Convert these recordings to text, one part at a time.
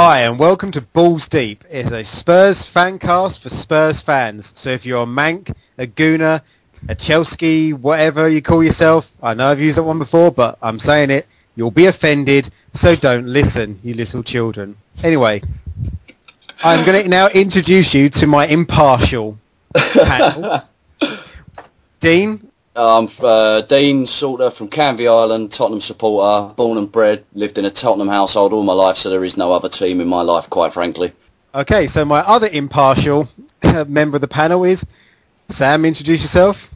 Hi and welcome to Balls Deep. It's a Spurs fan cast for Spurs fans. So if you're a Mank, a Gooner, a Chelsea, whatever you call yourself, I know I've used that one before, but I'm saying it, you'll be offended, so don't listen, you little children. Anyway, I'm going to now introduce you to my impartial panel. Dean? I'm Dean Salter from Canvey Island, Tottenham supporter, born and bred, lived in a Tottenham household all my life, so there is no other team in my life, quite frankly. Okay, so my other impartial member of the panel is Sam. Introduce yourself.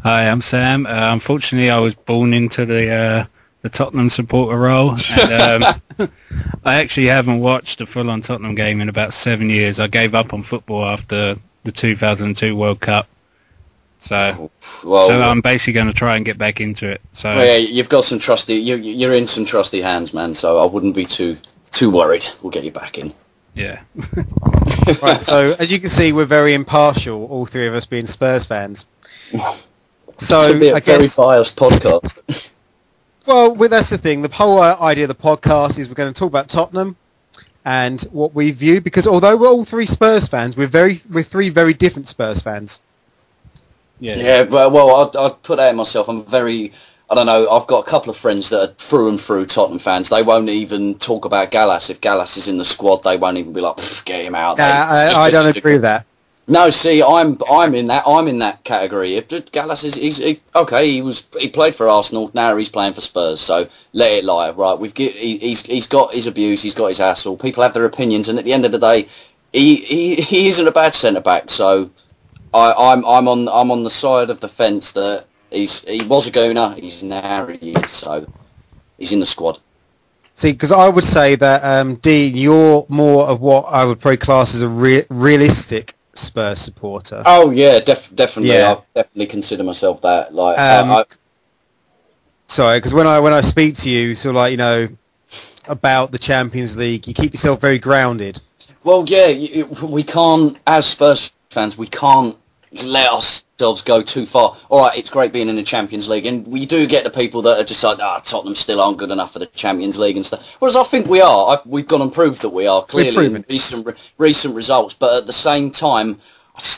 Hi, I'm Sam. Unfortunately, I was born into the Tottenham supporter role, and I actually haven't watched a full-on Tottenham game in about 7 years. I gave up on football after the 2002 World Cup. So I'm basically going to try and get back into it. So yeah, you've got some trusty. You're in some trusty hands, man. So I wouldn't be too worried. We'll get you back in. Yeah. Right. So as you can see, we're very impartial. All three of us being Spurs fans. So it's a very biased podcast. Well, that's the thing. The whole idea of the podcast is we're going to talk about Tottenham and what we view. Because although we're all three Spurs fans, we're three very different Spurs fans. Yeah, well, I'd put that in myself. I don't know, I've got a couple of friends that are through and through Tottenham fans. They won't even talk about Gallas. If Gallas is in the squad, they won't even be like, get him out. I don't agree with that. No, see, I'm in that category. If Gallas he played for Arsenal. Now he's playing for Spurs. So let it lie, right? He's got his abuse. He's got his hassle. People have their opinions, and at the end of the day, he isn't a bad centre back. So I'm on the side of the fence that he was a gooner. He's now so he's in the squad. See, because I would say that Dean, you're more of what I would probably class as a realistic Spurs supporter. Oh yeah, definitely. Yeah. I definitely consider myself that. Sorry, because when I speak to you, sort of like about the Champions League, you keep yourself very grounded. Well, yeah, we can't, as Spurs fans, we can't let ourselves go too far. All right, it's great being in the Champions League, and we do get the people that are just like, Tottenham still aren't good enough for the Champions League and stuff. Whereas I think we are. We've gone and proved that we are, clearly in recent results. But at the same time,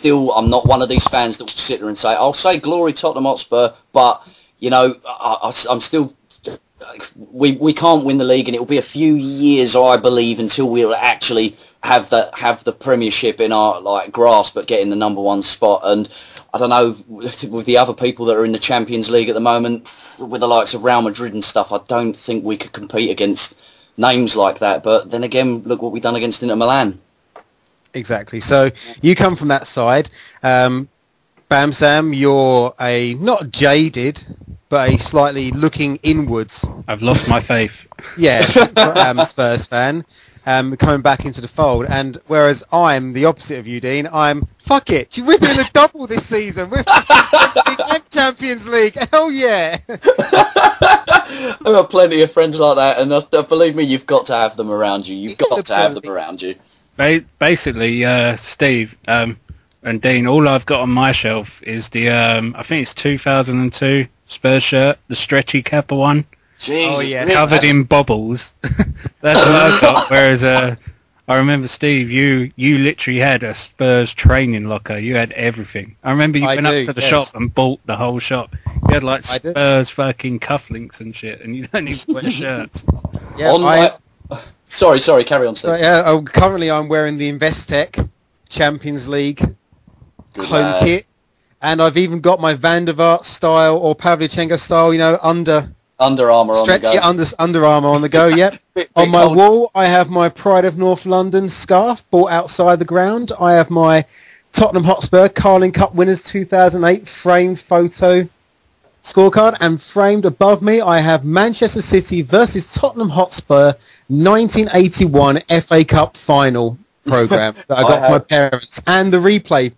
I'm not one of these fans that will sit there and say, I'll say glory Tottenham Hotspur, but, I'm still... We can't win the league, and it will be a few years, I believe, until we'll actually have the Premiership in our grasp at getting the number one spot. And I don't know, with the other people that are in the Champions League at the moment, with the likes of Real Madrid and stuff, I don't think we could compete against names like that. But then again, look what we've done against Inter Milan. Exactly. So you come from that side. Bam Sam, you're a not jaded, but a slightly looking inwards. I've lost my faith. Yeah, Spurs fan, coming back into the fold. And whereas I'm the opposite of you, Dean, I'm, fuck it, we're doing a double this season. We're in Champions League. Hell yeah. I've got plenty of friends like that, and believe me, you've got to have them around you. You've got to have them around you. Basically, Steve and Dean, all I've got on my shelf is the, I think it's 2002 Spurs shirt, the stretchy Kappa one. Jesus, oh yeah, covered in bobbles. That's what I've got. Whereas I remember, Steve, you literally had a Spurs training locker. You had everything. I remember you went up to the shop and bought the whole shop. You had like Spurs fucking cufflinks and shit, and you don't even wear shirts. Yeah, Sorry, carry on, Steve. Yeah, currently I'm wearing the Investec Champions League home kit. And I've even got my Van der Vaart style or Pavlyuchenko style, Under Armour on the go. Yeah, Under Armour on the go, yep. On my wall, I have my Pride of North London scarf bought outside the ground. I have my Tottenham Hotspur Carling Cup Winners 2008 framed photo scorecard. And framed above me, I have Manchester City versus Tottenham Hotspur 1981 FA Cup final programme that I got from my parents. And the replay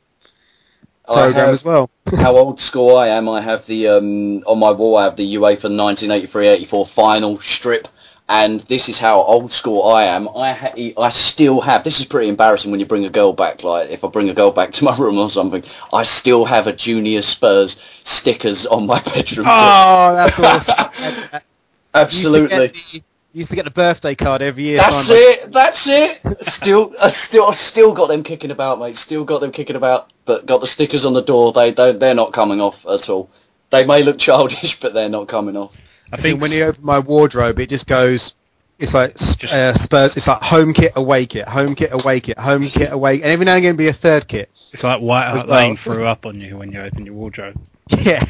program as well. How old school I am. I have the on my wall I have the UEFA 1983-84 final strip, and this is how old school I am. I still have, this is pretty embarrassing when you bring a girl back, like if I bring a girl back to my room or something, I still have a Junior Spurs stickers on my bedroom door. Oh, that's awesome. Absolutely. Used to get the birthday card every year. That's it. I've still got them kicking about, mate. Still got them kicking about, but got the stickers on the door. They're not coming off at all. They may look childish, but they're not coming off. I think when you open my wardrobe, it just goes. It's like Spurs. It's like home kit, away kit, home kit, away kit, home kit, away, and every now and again be a third kit. It's like White Hart Lane threw up on you when you open your wardrobe. Yeah,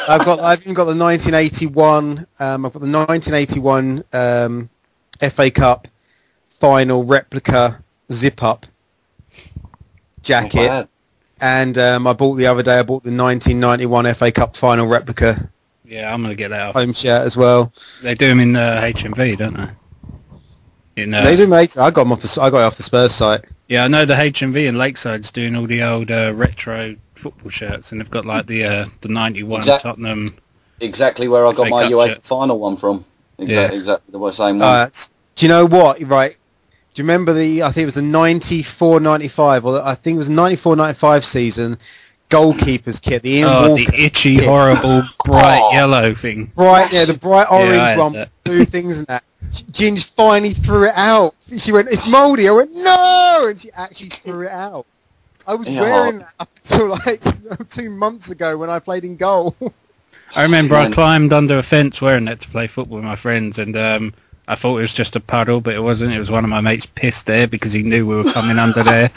I've even got the 1981. I've got the 1981 FA Cup final replica zip-up jacket, and I bought the other day. I bought the 1991 FA Cup final replica. Yeah, I'm gonna get that off. Home shirt as well. They do them in HMV, don't they? They do, mate. I got it off the Spurs site. Yeah, I know the HMV in Lakeside's doing all the old retro football shirts, and they've got like the 91 Tottenham. Exactly where I got my UEFA final one from. Exactly the same one. Do you know what? Right. Do you remember I think it was the 94-95, or I think it was 94-95 season, goalkeeper's kit, the Ian Walker the itchy, kit. Horrible, bright yellow thing. The bright orange one with blue things and that. Ginge finally threw it out. She went, "It's mouldy." I went, "No!" And she actually threw it out. I was wearing that up until like 2 months ago when I played in goal. I remember I climbed under a fence wearing that to play football with my friends, and I thought it was just a puddle, but it wasn't. It was one of my mates pissed there because he knew we were coming under there.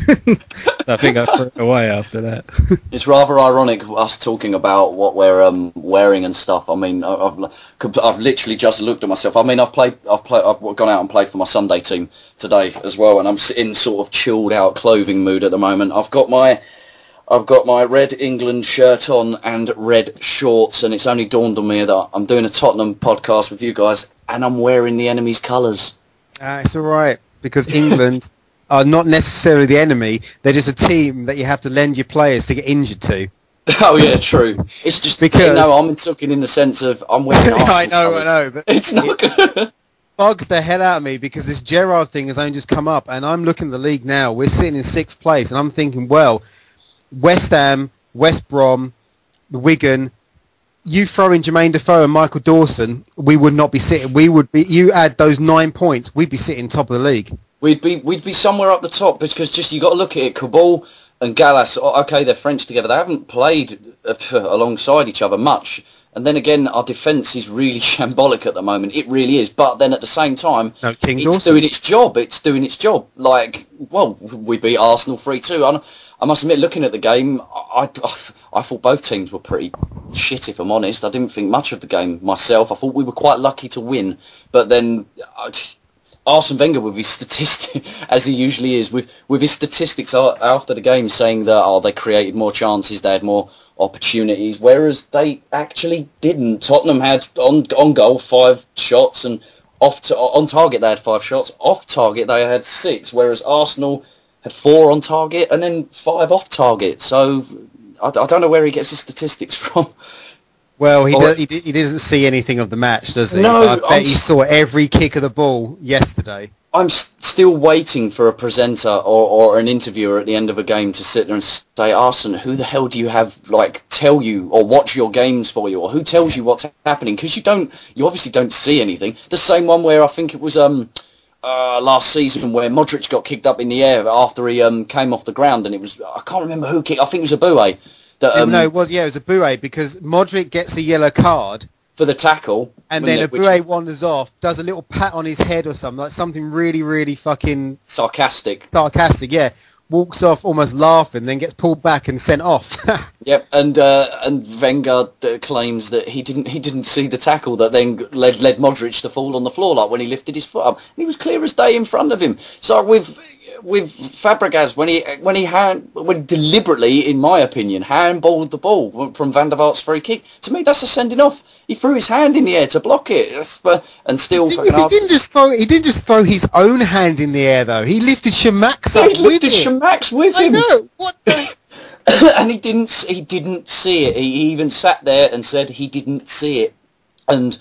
So I think I threw it away after that. It's rather ironic us talking about what we're wearing and stuff. I mean, I've literally just looked at myself. I mean, I've gone out and played for my Sunday team today as well, and I'm in sort of chilled out clothing mood at the moment. I've got my red England shirt on and red shorts, and it's only dawned on me that I'm doing a Tottenham podcast with you guys, and I'm wearing the enemy's colours. It's all right, because England are not necessarily the enemy. They're just a team that you have to lend your players to get injured to. Oh, yeah, true. It's just because... No, I'm talking in the sense of I'm wearing Arsenal I know, but... It's not good. Bugs the hell out of me because this Gerrard thing has only just come up, and I'm looking at the league now. We're sitting in 6th place, and I'm thinking, well... West Ham, West Brom, the Wigan, you throw in Jermaine Defoe and Michael Dawson, we would not be sitting. You add those 9 points, we'd be sitting top of the league. We'd be somewhere up the top because just you got to look at it. Kabul and Gallas, okay, they're French together. They haven't played alongside each other much. And then again, our defence is really shambolic at the moment. It really is. But then at the same time, it's doing its job. It's doing its job. Like, well, we beat Arsenal 3-2. I must admit, looking at the game, I thought both teams were pretty shit, if I'm honest. I didn't think much of the game myself. I thought we were quite lucky to win. But then Arsene Wenger, with his statistics, as he usually is, with his statistics after the game saying that they created more chances, they had more opportunities, whereas they actually didn't. Tottenham had on goal 5 shots, and on target they had 5 shots. Off target they had 6, whereas Arsenal had 4 on target and then 5 off target. So I don't know where he gets his statistics from. Well, he doesn't see anything of the match, does he? No, I bet he saw every kick of the ball yesterday. I'm still waiting for a presenter or an interviewer at the end of a game to sit there and say, Arsene, who the hell do you have, tell you or watch your games for you, or who tells you what's happening? Because you obviously don't see anything. The same one where I think it was last season where Modric got kicked up in the air after he came off the ground, and it was, I can't remember who kicked, I think it was Abue. It was Abue, because Modric gets a yellow card for the tackle, and then Abue wanders off, does a little pat on his head or something, like something really, really fucking sarcastic, yeah. Walks off almost laughing, then gets pulled back and sent off. Yep, and Wenger claims that he didn't see the tackle that then led Modric to fall on the floor, like when he lifted his foot up. And he was clear as day in front of him. So with Fabregas, when he deliberately, in my opinion, handballed the ball from Van der Vaart's free kick, to me that's a sending off. He threw his hand in the air to block it, and still. He didn't just throw his own hand in the air though. He lifted Shamak's up with him. He lifted Shamak's with him. I know. What the? And he didn't see it. He even sat there and said he didn't see it. And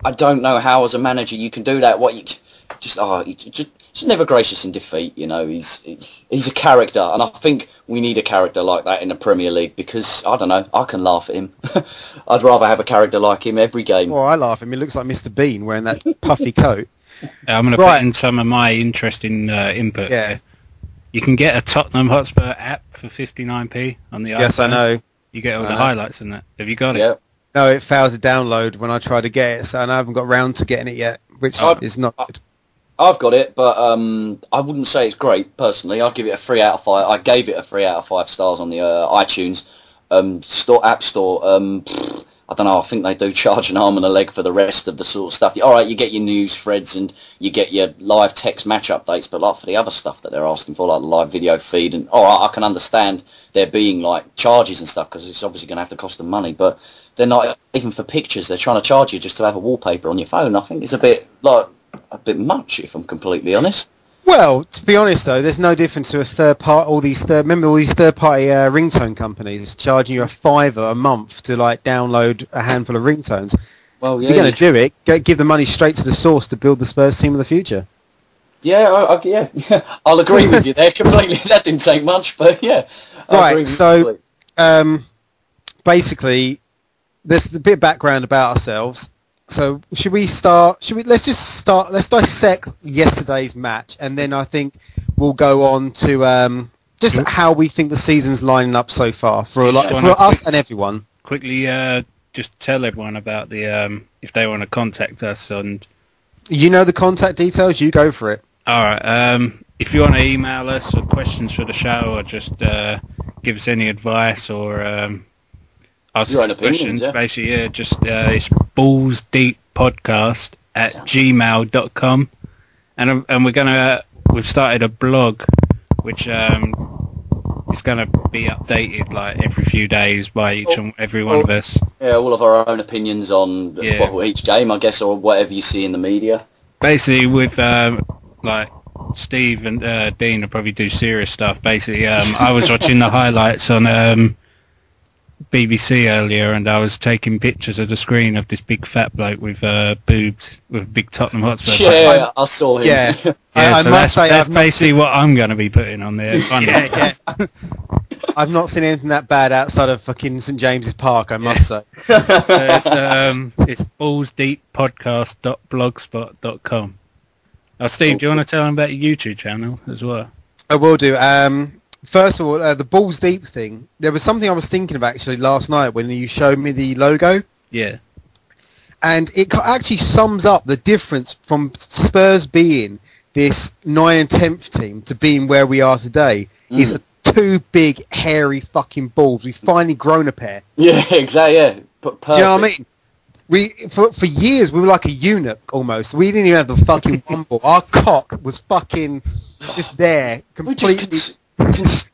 I don't know how, as a manager, you can do that. he's never gracious in defeat. You know, he's a character, and I think we need a character like that in the Premier League because I don't know, I can laugh at him. I'd rather have a character like him every game. Well, I laugh at him. He looks like Mr. Bean wearing that puffy coat. I'm going to put in some of my interesting input. Yeah. Here. You can get a Tottenham Hotspur app for 59p on the iPhone. Yes, I know. You get all the highlights in that. Have you got it? Yeah. No, it failed to download when I tried to get it, so I haven't got round to getting it yet, which is not good. I've got it, but I wouldn't say it's great, personally. I'd give it a 3 out of 5. I gave it a 3 out of 5 stars on the iTunes App Store. I don't know, I think they do charge an arm and a leg for the rest of the sort of stuff. All right, you get your news threads and you get your live text match updates, but like for the other stuff that they're asking for, like the live video feed, and all right, I can understand there being like charges and stuff because it's obviously going to have to cost them money, but they're not even for pictures. They're trying to charge you just to have a wallpaper on your phone. I think it's a bit much, if I'm completely honest. Well, to be honest though, there's no difference to a third party. Remember all these third party ringtone companies charging you $5 a month to like download a handful of ringtones. Well, yeah, if you're going to do it, give the money straight to the source to build the Spurs team of the future. Yeah, yeah, I'll agree with you there completely. That didn't take much, but yeah. Right, so basically, there's a bit of background about ourselves. So let's dissect yesterday's match, and then I think we'll go on to just how we think the season's lining up so far for us and everyone. Quickly, just tell everyone about the if they want to contact us, and you know the contact details. You go for it. All right. If you want to email us or questions for the show, or just give us any advice or ask your own questions, opinions, basically, just it's ballsdeeppodcast@gmail.com, and we've started a blog which is gonna be updated like every few days by every one of us. Yeah, all of our own opinions on each game, I guess, or whatever you see in the media. Basically, with like Steve and Dean will probably do serious stuff. Basically, I was watching the highlights on BBC earlier, and I was taking pictures of the screen of this big fat bloke with boobs, with big Tottenham Hotspur. Yeah, I saw him. Yeah, yeah. So that's basically what I'm going to be putting on there. Yeah. I've not seen anything that bad outside of fucking St James's Park, I must say. So it's ballsdeeppodcast.blogspot.com. Steve, do you want to tell them about your YouTube channel as well? I will do. First of all, the Balls Deep thing. There was something I was thinking of actually last night when you showed me the logo. Yeah. And it actually sums up the difference from Spurs being this 9 and 10th team to being where we are today. Is two big, hairy fucking balls. We've finally grown a pair. Yeah, exactly, yeah. Do you know what I mean? For years, we were like a eunuch almost. We didn't even have the fucking one ball. Our cock was fucking just there, completely...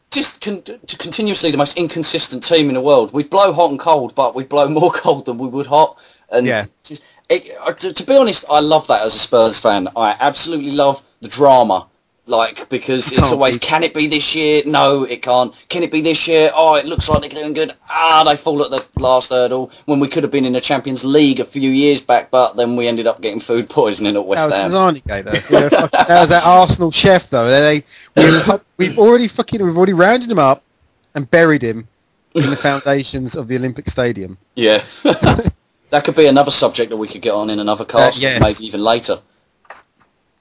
Continuously the most inconsistent team in the world. We blow hot and cold, but we blow more cold than we would hot. And yeah. To be honest, I love that as a Spurs fan. I absolutely love the drama. Like, because it's always, can it be this year? No, it can't. Can it be this year? Oh, it looks like they're doing good. They fall at the last hurdle when we could have been in the Champions League a few years back, but then we ended up getting food poisoning at West Ham. That was lasagna, though. That was that Arsenal chef, though. We've already rounded him up and buried him in the foundations of the Olympic Stadium. Yeah. That could be another subject that we could get on in another cast, yes. maybe even later.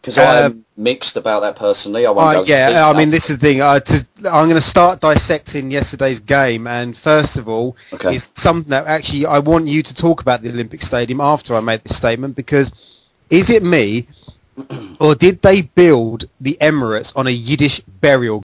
Because I'm mixed about that personally. I mean, this is the thing. I'm going to start dissecting yesterday's game, and first of all, it's something that actually I want you to talk about the Olympic Stadium after I make this statement, because is it me, or did they build the Emirates on a Yiddish burial